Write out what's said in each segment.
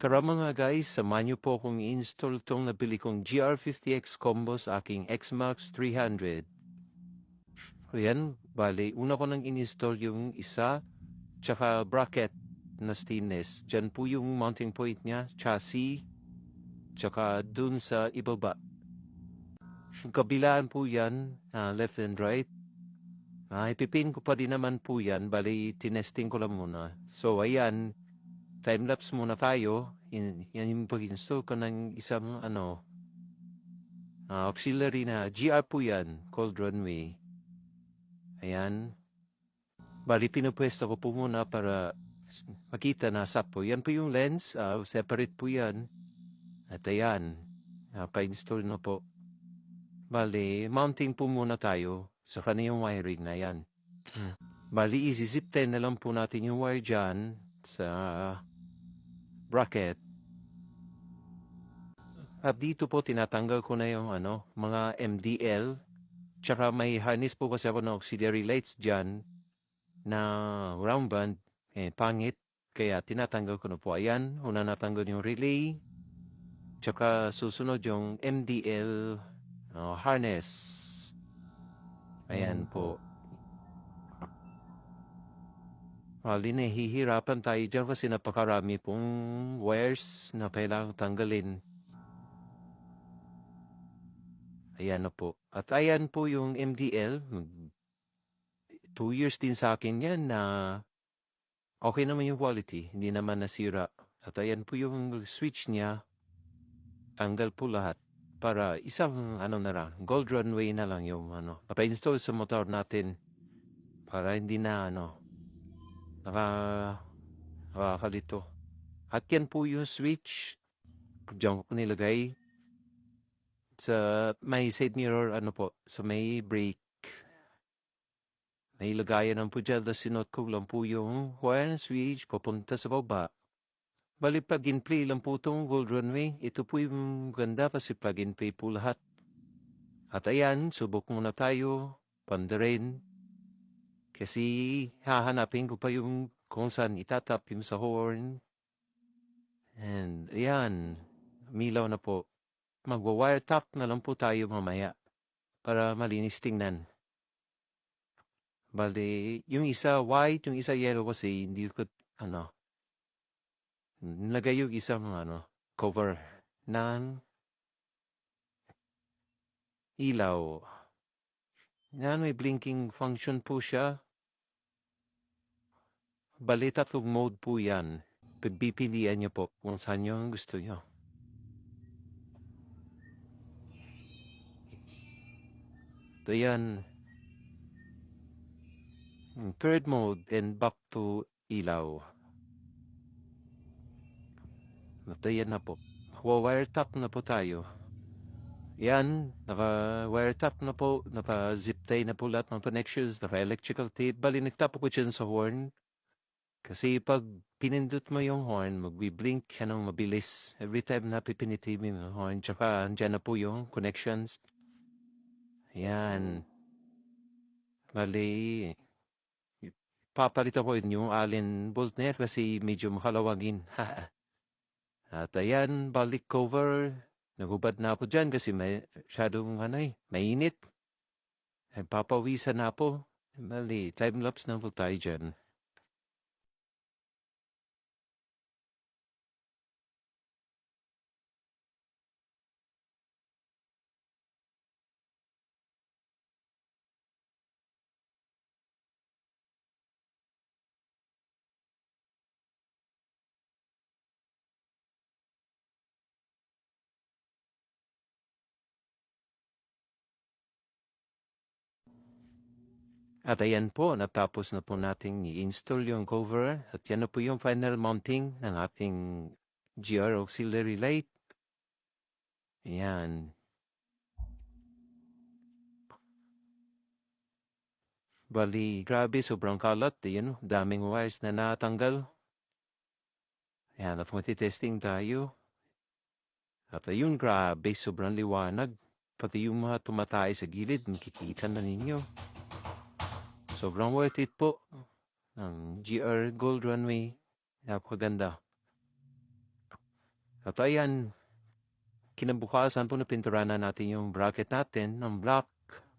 Tara mga guys, samahan niyo po akong i-install tong nabili kong GR50X combo sa aking XMAX 300. Ayan, bali, una ko nang in-install yung isa, tsaka bracket na stainless. Diyan po yung mounting point niya, chassis, tsaka dun sa ibaba. Kabilaan po yan, left and right. Ipipin ko pa din naman po yan, bali, tinesting ko lang muna. So, ayan, time-lapse muna tayo. Yan yung pag-install ko ng isang auxiliary na GR po yan, cold runway. Ayan. Bali, pinupwesto ko po muna para makita na sakpo. Yan po yung lens, separate po yan. At ayan, pa-install na po. Bali, mounting po muna tayo sa kaniyang wiring na yan. Bali, zip tie na lang po natin yung wire dyan sa bracket. At dito po tinatanggal ko na yung mga MDL. Tsaka may harness po kasi ako ng auxiliary lights dyan na round band. Pangit. Kaya tinatanggal ko na po. Ayan, una natanggal yung relay. Tsaka susunod yung MDL harness. Ayan po. Hihirapan tayo dyan kasi napakarami pong wires na kailangang tanggalin. Ayan na po. At ayan po yung MDL. 2 years din sa akin yan na okay naman yung quality. Hindi naman nasira. At ayan po yung switch niya. Tanggal po lahat. Para isang na lang. Gold runway na lang yung naka-install sa motor natin. Para hindi na nakakalito. At yan po yung switch. Diyan ko nilagay. Sa may side mirror po. So may brake. May lagayan ng po dyan. Sinot ko lang po yung wire switch papunta sa baba. Bali plug and play lang po itong gold runway. Ito po yung ganda kasi plug and play po lahat. At ayan, subok muna tayo. Pandarin. Kasi hahanapin ko pa yung kung saan itatap yung sa horn. And ayan, milaw na po. Magwa-wire tap na lang po tayo mamaya para malinis tingnan. Bali, yung isa white, yung isa yellow kasi hindi ko, nilagay yung isang, cover ng ilaw. Yan, may blinking function po siya. Bali, tatlong mode po yan. Pipilian niyo po kung saan yung gusto niyo. Ito yan. Third mode and back to ilaw. Ito yan na po. Wire tap na po tayo. Yan, naka-wire tap na po, naka-zip tie na po lahat ng connections, naka-electrical tape. Bali, nagtap ko dyan sa horn. Kasi pag pinindot mo yung horn, magbi-blink siya ng mabilis. Every time na pipiniti mo yung horn, tsaka andyan na po yung connections. Yan. Bali, papalit ako yung Allen bolt na yan kasi medyo makalawagin. At ayan, balik cover. Nagubad na ako dyan kasi masyadong mainit. Papawisan na ako. Bali, time-lapse na po tayo dyan. At ayan po, natapos na po nating i-install yung cover. At yan na po yung final mounting ng ating GR auxiliary light. Ayan. Bali, grabe, sobrang kalat. Ayan, daming wires na natanggal. Ayan, at matitesting tayo. At ayun, grabe, sobrang liwanag. Pati yung mga tumatay sa gilid, makikita na ninyo. Sobrang worth it po ng GR Gold Runway. Napakaganda. At ayan, kinabukasan po napinturanan natin yung bracket natin ng black,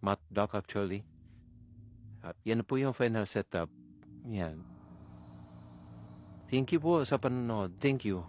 matte black actually. At yan po yung final setup. Yan. Thank you po sa panonood. Thank you.